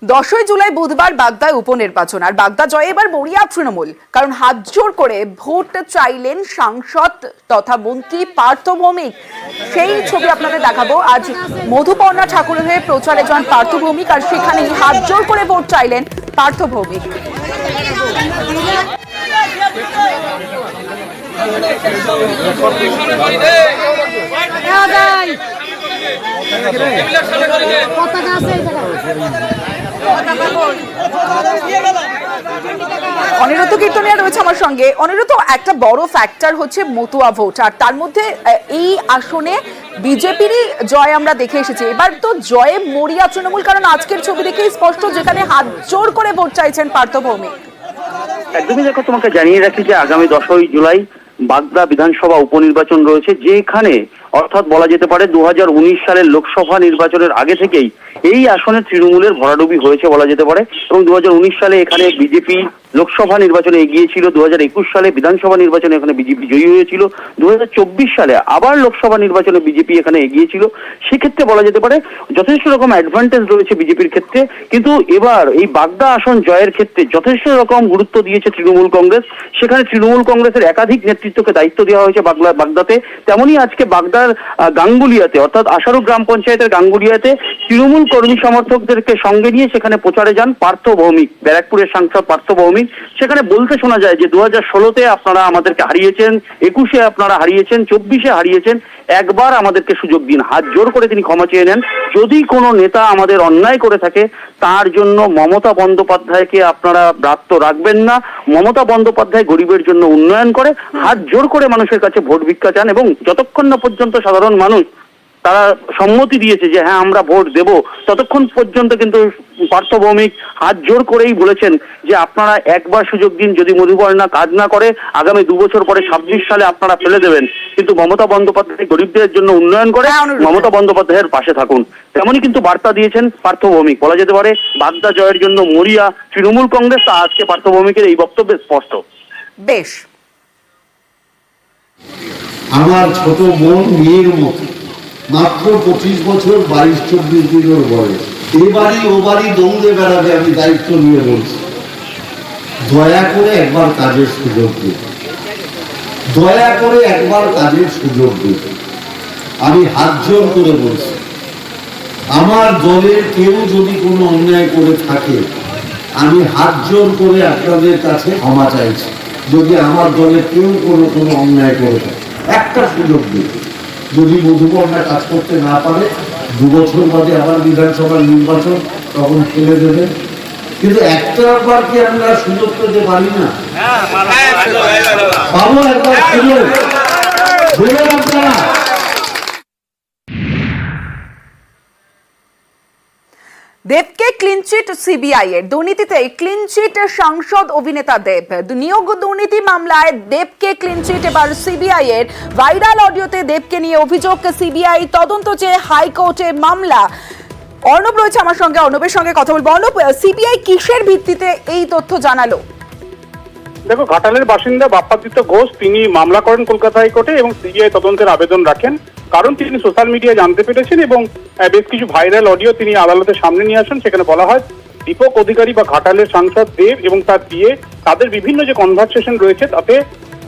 10ই জুলাই বুধবার বাগদায় উপনির্বাচন আর বাগদা জয়ে এবার মরিয়া তৃণমূল, কারণ হাত জোর করে ভোট চাইলেন সাংসদ তথা মন্ত্রী পার্থ ভৌমিক। সেই ছবি আপনাদের দেখাবো। আজ মধুপর্ণা ঠাকুরের হয়ে প্রচারে যান পার্থ ভৌমিক, আর সেখানেই হাত জোর করে ভোট চাইলেন পার্থ ভৌমিক। অনিরুদ্ধ কীর্তনিয়া রয়েছে আমার সঙ্গে। অনিরুদ্ধ, একটা বড় ফ্যাক্টর হচ্ছে মতুয়া ভোট, আর তার মধ্যে এই আসনে বিজেপিরই জয় আমরা দেখে এসেছি। এবার তো জয়ে মরিয়া তৃণমূল, কারণ আজকের ছবি দেখেই স্পষ্ট যেখানে হাত জোর করে ভোট চাইছেন পার্থ ভৌমিক। একদমই দেখো, তোমাকে জানিয়ে রাখি যে আগামী 10ই জুলাই বাগদা বিধানসভা উপনির্বাচন রয়েছে, যেখানে অর্থাৎ বলা যেতে পারে 2019 সালের লোকসভা নির্বাচনের আগে থেকেই এই আসনে তৃণমূলের ভরাডুবি হয়েছে বলা যেতে পারে। এবং 2019 সালে এখানে বিজেপি লোকসভা নির্বাচনে এগিয়ে ছিল, 2021 সালে বিধানসভা নির্বাচনে এখানে বিজেপি জয়ী হয়েছিল, 2024 সালে আবার লোকসভা নির্বাচনে বিজেপি এখানে এগিয়ে ছিল। সেক্ষেত্রে বলা যেতে পারে যথেষ্ট রকম অ্যাডভান্টেজ রয়েছে বিজেপির ক্ষেত্রে। কিন্তু এবার এই বাগদা আসন জয়ের ক্ষেত্রে যথেষ্ট রকম গুরুত্ব দিয়েছে তৃণমূল কংগ্রেস। সেখানে তৃণমূল কংগ্রেসের একাধিক নেতৃত্বকে দায়িত্ব দেওয়া হয়েছে বাগদাতে। তেমনই আজকে বাগদার গাঙ্গুলিয়াতে অর্থাৎ আশারু গ্রাম পঞ্চায়েতের গাঙ্গুলিয়াতে তৃণমূল কর্মী সমর্থকদেরকে সঙ্গে নিয়ে সেখানে প্রচারে যান পার্থ ভৌমিক, ব্যারাকপুরের সাংসদ পার্থ ভৌমিক। সেখানে বলতে শোনা যায় যে 2016-তে আপনারা আমাদেরকে হারিয়েছেন, 21-এ আপনারা হারিয়েছেন, 24-এ হারিয়েছেন, একবার আমাদেরকে সুযোগ দিন। হাত জোর করে তিনি ক্ষমা চেয়ে নেন। যদি কোনো নেতা আমাদের অন্যায় করে থাকে তার জন্য মমতা বন্দ্যোপাধ্যায়কে আপনারা ব্রাত্য রাখবেন না। মমতা বন্দ্যোপাধ্যায় গরিবের জন্য উন্নয়ন করে, হাত জোর করে মানুষের কাছে ভোট ভিক্ষা চান, এবং যতক্ষণ না পর্যন্ত সাধারণ মানুষ তারা সম্মতি দিয়েছে যে হ্যাঁ আমরা ভোট দেব, ততক্ষণ পর্যন্ত কিন্তু পার্থ ভৌমিক হাত জোর করেই বলেছেন যে আপনারা একবার সুযোগ দিন। যদি মধুপর্ণা কাজ না করে আগামী 2 বছর পরে 26 সালে আপনারা ফেলে দেবেন, কিন্তু মমতা বন্দ্যোপাধ্যায় গরিবদের জন্য উন্নয়ন করে, মমতা বন্দ্যোপাধ্যায়ের পাশে থাকুন। তেমনই কিন্তু বার্তা দিয়েছেন পার্থ ভৌমিক। বলা যেতে পারে বাগদা জয়ের জন্য মরিয়া তৃণমূল কংগ্রেস, তা আজকে পার্থ ভৌমিকের এই বক্তব্যে স্পষ্ট। বেশ, আমার ছোট বোন মেয়ের মতো, মাত্র 25 বছর, 22-24 দিনের বয়স, এবারই ও বাড়ি দৌড়ে বেড়াবে। আমি দায়িত্ব নিয়ে বলছি, দয়া করে একবার কাজের সুযোগ দিন, দয়া করে একবার কাজের সুযোগ দিন। আমি হাত জোর করে বলছি, আমার দলের কেউ যদি কোনো অন্যায় করে থাকে আমি হাত জোর করে আপনাদের কাছে ক্ষমা চাইছি। যদি আমার দলের কেউ কোনো অন্যায় করে থাকে একটা সুযোগ দিন। যদি মধুপর্ণা কাজ করতে না পারে 2 বছর বাদে আবার বিধানসভার নির্বাচন, তখন ফেলে দেবেন। কিন্তু একটা বার কি আমরা সুযোগ পেতে পারি না? পাবো একবার সুযোগ, দেবেন আপনারা। দেবকে ক্লিনচিট সিবিআই এর, দুর্নীতিতে ক্লিনচিট সাংসদ অভিনেতা দেব। নিয়োগ দুর্নীতি মামলায় দেবকে ক্লিনচিট এবার সিবিআই এর। ভাইরাল অডিওতে দেবকে নিয়ে অভিযোগ, সিবিআই তদন্ত চেয়ে হাইকোর্টে মামলা। অর্ণব রয়েছে আমার সঙ্গে, অর্ণবের সঙ্গে কথা বলবো। অর্ণব, সিবিআই কিসের ভিত্তিতে এই তথ্য জানালো? দেখো, ঘাটালের বাসিন্দা বাপ্পাদিত্য ঘোষ তিনি মামলা করেন কলকাতা হাইকোর্টে এবং সিবিআই তদন্তের আবেদন রাখেন, কারণ তিনি সোশ্যাল মিডিয়ায় জানতে পেরেছেন এবং বেশ কিছু ভাইরাল অডিও তিনি আদালতের সামনে নিয়ে আসেন। সেখানে বলা হয় দীপক অধিকারী বা ঘাটালের সাংসদ দেব এবং তার বিয়ে, তাদের বিভিন্ন যে কনভারসেশন রয়েছে তাতে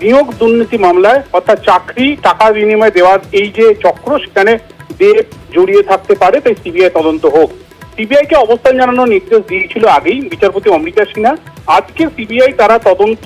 নিয়োগ দুর্নীতি মামলায় অর্থাৎ চাকরি টাকার বিনিময়ে দেওয়ার এই যে চক্র, সেখানে দেব জড়িয়ে থাকতে পারে। তাই সিবিআই তদন্ত হোক। সিবিআই কে অবস্থান জানানোর নির্দেশ দিয়েছিল আগেই বিচারপতি অমৃতা সিনহা। আজকে সিবিআই তারা তদন্ত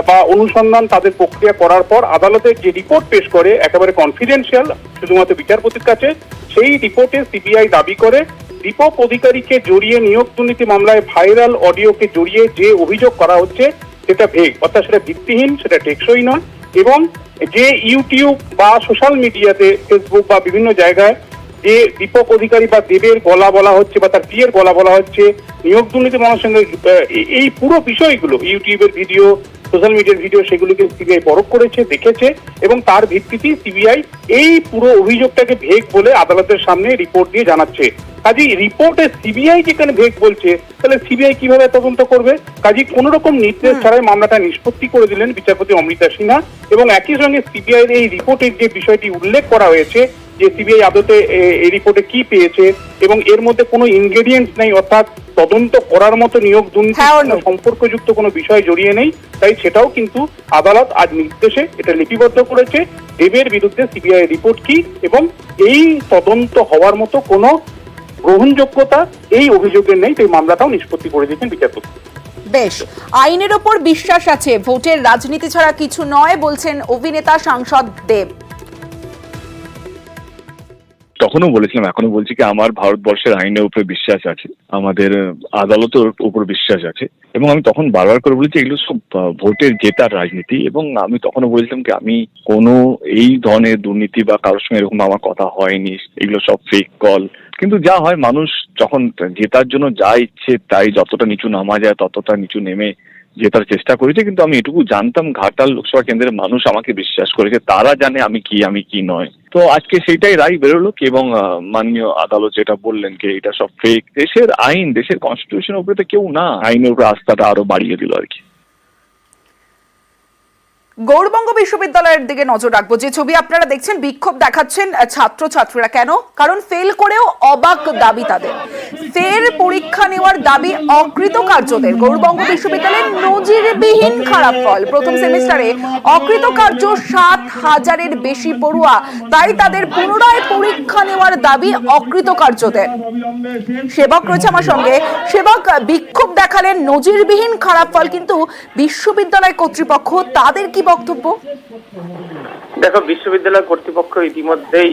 বা অনুসন্ধান তাদের প্রক্রিয়া করার পর আদালতে যে রিপোর্ট পেশ করে একেবারে কনফিডেন্সিয়াল শুধুমাত্র বিচারপতির কাছে, সেই রিপোর্টে সিবিআই দাবি করে দীপক অধিকারীকে জড়িয়ে নিয়োগ দুর্নীতি মামলায় ভাইরাল অডিওকে জড়িয়ে যে অভিযোগ করা হচ্ছে সেটা ভেগ, অর্থাৎ সেটা ভিত্তিহীন, সেটা টেকসই নয়। এবং যে ইউটিউব বা সোশ্যাল মিডিয়াতে ফেসবুক বা বিভিন্ন জায়গায় যে দীপক অধিকারী বা দেবের গলা বলা হচ্ছে বা তার বিয়ের গলা বলা হচ্ছে নিয়োগ দুর্নীতি মামলার সঙ্গে, এই পুরো বিষয়গুলো ইউটিউবের ভিডিও, সোশ্যাল মিডিয়ার ভিডিও, সেগুলিকে সিবিআই পরখ করেছে, দেখেছে এবং তার ভিত্তিতেই সিবিআই এই পুরো অভিযোগটাকে ভেগ বলে আদালতের সামনে রিপোর্ট দিয়ে জানাচ্ছে। কাজেই রিপোর্টে সিবিআই যেখানে ভেগ বলছে, তাহলে সিবিআই কিভাবে তদন্ত করবে? কাজেই কোন রকম নির্দেশ ছাড়াই মামলাটা নিষ্পত্তি করে দিলেন বিচারপতি অমৃতা সিনহা। এবং একই সঙ্গে সিবিআই এই রিপোর্টের যে বিষয়টি উল্লেখ করা হয়েছে যে সিবিআই আদতে এই রিপোর্টে কি পেয়েছে এবং এর মধ্যে কোনো ইনগ্রেডিয়েন্টস নেই, অর্থাৎ তদন্ত করার মতো নিয়োগ দুর্নীতি সম্পর্কযুক্ত কোনো বিষয় জড়িয়ে নেই, তাই সেটাও কিন্তু আদালত আজ নির্দেশে এটা লিপিবদ্ধ করেছে দেবের বিরুদ্ধে সিবিআই রিপোর্ট কি এবং এই তদন্ত হওয়ার মতো কোনো গ্রহণযোগ্যতা এই অভিযোগের নেই, তাই মামলাটাও নিষ্পত্তি করে দিয়েছেন বিচারপতি। বেশ, আইনের ওপর বিশ্বাস আছে, ভোটের রাজনীতি ছাড়া কিছু নয় বলছেন অভিনেতা সাংসদ দেব। তখনও বলেছিলাম, এখনো বলছি কি আমার ভারতবর্ষের আইনের উপরে বিশ্বাস আছে, আমাদের আদালতের উপর বিশ্বাস আছে, এবং আমি তখন বারবার করে বলেছি এগুলো সব ভোটের জেতার রাজনীতি। এবং আমি তখনও বলেছিলাম কি আমি কোনো এই ধরনের দুর্নীতি বা কারোর সঙ্গে এরকম আমার কথা হয়নি, এগুলো সব ফেক কল। কিন্তু যা হয়, মানুষ যখন জেতার জন্য যা ইচ্ছে তাই যতটা নিচু নামা যায় ততটা নিচু নেমে জেতার চেষ্টা করেছে। কিন্তু আমি এটুকু জানতাম, ঘাটাল লোকসভা কেন্দ্রের মানুষ আমাকে বিশ্বাস করেছে, তারা জানে আমি কি নয়। তো আজকে সেইটাই রায় বেরোলো কি, এবং মাননীয় আদালত যেটা বললেন কি এটা সব ফেক। দেশের আইন, দেশের কনস্টিটিউশনের উপরে তো কেউ না, আইনের উপরে আস্থাটা আরো বাড়িয়ে দিল আর কি। গৌড়বঙ্গ বিশ্ববিদ্যালয়ের দিকে নজর রাখবো। যে ছবি আপনারা দেখছেন, বিক্ষোভ দেখাচ্ছেন ছাত্রছাত্রীরা। কেন? কারণ ফেল করেও অবাক দাবি তাদের। ফের পরীক্ষা নেওয়ার দাবি অকৃতকার্যদের। গৌড়বঙ্গ বিশ্ববিদ্যালয়ের নজিরবিহীন খারাপ ফল। প্রথম সেমিস্টারে অকৃতকার্য 7,000-এর বেশি পড়ুয়া, তাই তাদের পুনরায় পরীক্ষা নেওয়ার দাবি অকৃতকার্যদের। সেবক রয়েছে আমার সঙ্গে। সেবক, বিক্ষোভ দেখালেন, নজিরবিহীন খারাপ ফল, কিন্তু বিশ্ববিদ্যালয় কর্তৃপক্ষ তাদের কি বক্তব্য? দেখো, বিশ্ববিদ্যালয় কর্তৃপক্ষ ইতিমধ্যেই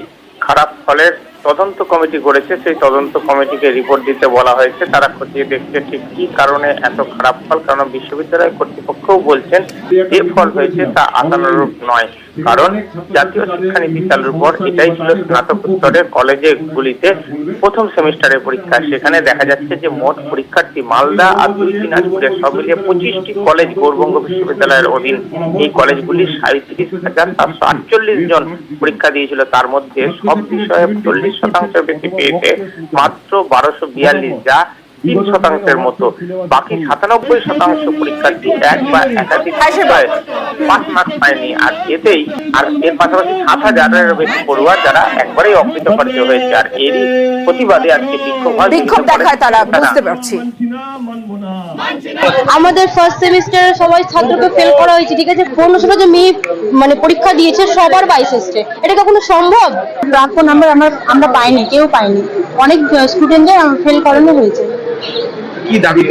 খারাপ ফলের তদন্ত কমিটি করেছে, সেই তদন্ত কমিটিকে রিপোর্ট দিতে বলা হয়েছে। তারা খতিয়ে দেখছে ঠিক কি কারণে এত খারাপ ফল। কারণ বিশ্ববিদ্যালয় কর্তৃপক্ষও বলছেন যে ফল হয়েছে তা আশানুরূপ নয়, কারণ জাতীয় শিক্ষানীতি চালুর পর এটাই ছিল স্নাতকোত্তরের কলেজগুলিতে প্রথম সেমিস্টারের পরীক্ষা। সেখানে দেখা যাচ্ছে যে মোট পরীক্ষার্থী মালদা আর 2 দিনাজপুরের সব মিলিয়ে 25টি কলেজ গৌড়বঙ্গ বিশ্ববিদ্যালয়ের অধীন। এই কলেজগুলি 37,748 জন পরীক্ষা দিয়েছিল, তার মধ্যে সব বিষয়ে 40% বেশি পেয়েছে মাত্র 1242, যা 3% মতো। বাকি 97% পরীক্ষার্থী এক বা একাধিক বিষয়ে 5 মার্ক পায়নি। আর এতেই আর এর পাশাপাশি 7,000-এর বেশি পড়ুয়া যারা একবারেই অকৃতকার্য হয়েছে। আর এরই প্রতিবাদে আজকে বিক্ষোভ দেখায় তারা, বুঝতে পারছি। আমাদের ফার্স্ট সেমিস্টারে সবাই ছাত্রকে ফেল করা হয়েছে, ঠিক আছে, 1500 যে মেয়ে মানে পরীক্ষা দিয়েছে সবার 22 এসছে, এটা কখনো সম্ভব? প্রাপ্য নাম্বার আমরা পাইনি, কেউ পাইনি, অনেক স্টুডেন্টদের ফেল করানো হয়েছে। কি দাবি?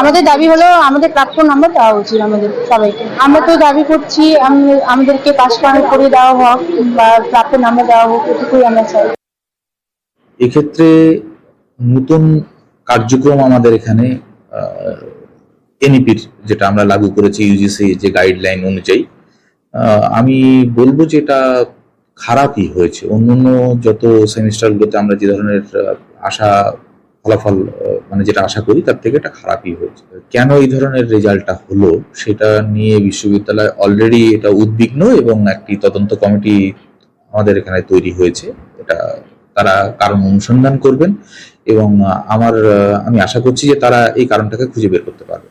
আমাদের দাবি হলো আমাদের প্রাপ্য নাম্বার দেওয়া উচিত আমাদের সবাইকে। আমরা তো দাবি করছি আমাদেরকে পাস করে দেওয়া হোক বা প্রাপ্য নাম্বার দেওয়া হোক, এটুকুই আমরা চাই। এক্ষেত্রে নতুন কার্যক্রম আমাদের এখানে এনইপির যেটা আমরা লাগু করেছি, ইউজিসি যে গাইডলাইন অনুযায়ী, আমি বলবো যে এটা খারাপই হয়েছে। অন্যান্য যত সেমিস্টারগুলোতে আমরা যে ধরনের ফলাফল মানে যেটা আশা করি তার থেকে এটা খারাপই হয়েছে। কেন এই ধরনের রেজাল্টটা হলো সেটা নিয়ে বিশ্ববিদ্যালয় অলরেডি এটা উদ্বিগ্ন, এবং একটি তদন্ত কমিটি আমাদের এখানে তৈরি হয়েছে। এটা তারা কারণ অনুসন্ধান করবেন, এবং আমি আশা করছি যে তারা এই কারণটাকে খুঁজে বের করতে পারবে।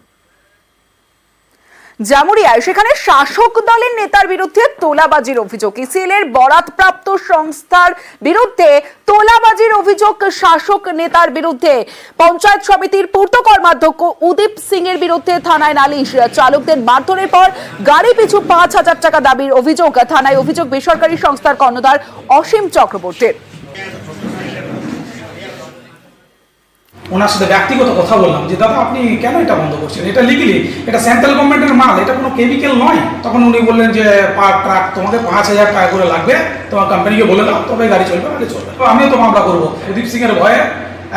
জামুরিয়ায় সেখানে শাসক দলের নেতার বিরুদ্ধে তোলাবাজির অভিযোগ। ইসিএল এর বরাতপ্রাপ্ত সংস্থার বিরুদ্ধে তোলাবাজির অভিযোগ শাসক নেতার বিরুদ্ধে। পঞ্চায়েত সমিতির পূর্ত কর্মাধ্যক্ষ উদীপ সিং এর বিরুদ্ধে থানায় নালিশ। চালকদের মারধরের পর গাড়ি পিছু 5,000 টাকা দাবির অভিযোগ। থানায় অভিযোগ বেসরকারি সংস্থার কর্ণধার অসীম চক্রবর্তীর। ওনার সাথে ব্যক্তিগত কথা বললাম যে দাদা আপনি কেন এটা বন্ধ করছেন, এটা লিগেলি, এটা সেন্ট্রাল গভর্নমেন্টের মাল, এটা কোনো কেমিক্যাল নয়। তখন উনি বললেন যে পার ট্রাক তোমাকে 5,000 টাকা করে লাগবে, তোমার কোম্পানিকে বলে দাও, তবে গাড়ি চলবে, গাড়ি চলবে। তো আমিও তো মামলা করবো। উদীপ সিং এর ভয়ে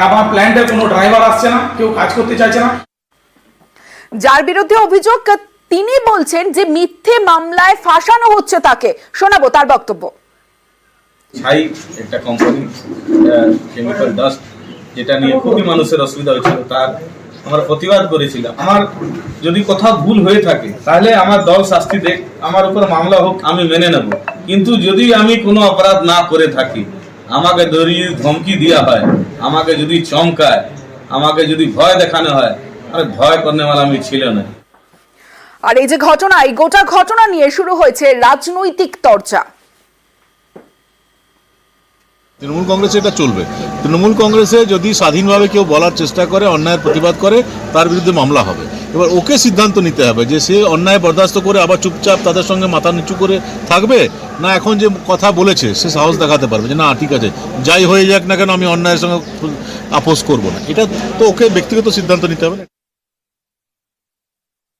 আমার প্ল্যান্টের কোনো ড্রাইভার আসছে না, কেউ কাজ করতে চাইছে না। যার বিরুদ্ধে অভিযোগ তিনি বলছেন যে মিথ্যে মামলায় ফাঁসানো হচ্ছে তাকে। শোনাবো তার বক্তব্য। ছাই একটা কোম্পানি কেমিক্যাল ডাস্ট, যেটা নিয়ে খুবই মানুষের অসুবিধা হয়েছিল, তার আমরা প্রতিবাদ করেছিলাম। আমার যদি কোথাও ভুল হয়ে থাকে তাহলে আমার দল শাস্তি দেখ, আমার উপর মামলা হোক, আমি মেনে নেব। কিন্তু যদি আমি কোনো অপরাধ না করে থাকি, আমাকে ধরিয়ে ধমকি দেওয়া হয়, আমাকে যদি চমকায়, আমাকে যদি ভয় দেখানো হয়, আরে ভয় করনে वाला আমি ছিল না। আর এই যে ঘটনা, এই গোটা ঘটনা নিয়ে শুরু হয়েছে রাজনৈতিক চর্চা। তৃণমূল কংগ্রেসে এটা চলবে। তৃণমূল কংগ্রেসে যদি স্বাধীনভাবে কেউ বলার চেষ্টা করে, অন্যায়ের প্রতিবাদ করে, তার বিরুদ্ধে মামলা হবে। এবার ওকে সিদ্ধান্ত নিতে হবে যে সে অন্যায় বরদাস্ত করে আবার চুপচাপ তাদের সঙ্গে মাথা নিচু করে থাকবে, না এখন যে কথা বলেছে সে সাহস দেখাতে পারবে যে না ঠিক আছে যাই হয়ে যাক না কেন আমি অন্যায়ের সঙ্গে আপোষ করব না। এটা তো ওকে ব্যক্তিগত সিদ্ধান্ত নিতে হবে।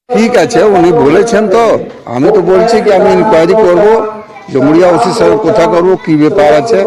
ঠিক আছে, উনি বলেছেন, তো আমি তো বলছি কি আমি ইনকোয়ারি করবো, জমুরিয়া ওসির সঙ্গে কথা করবো কি ব্যাপার আছে।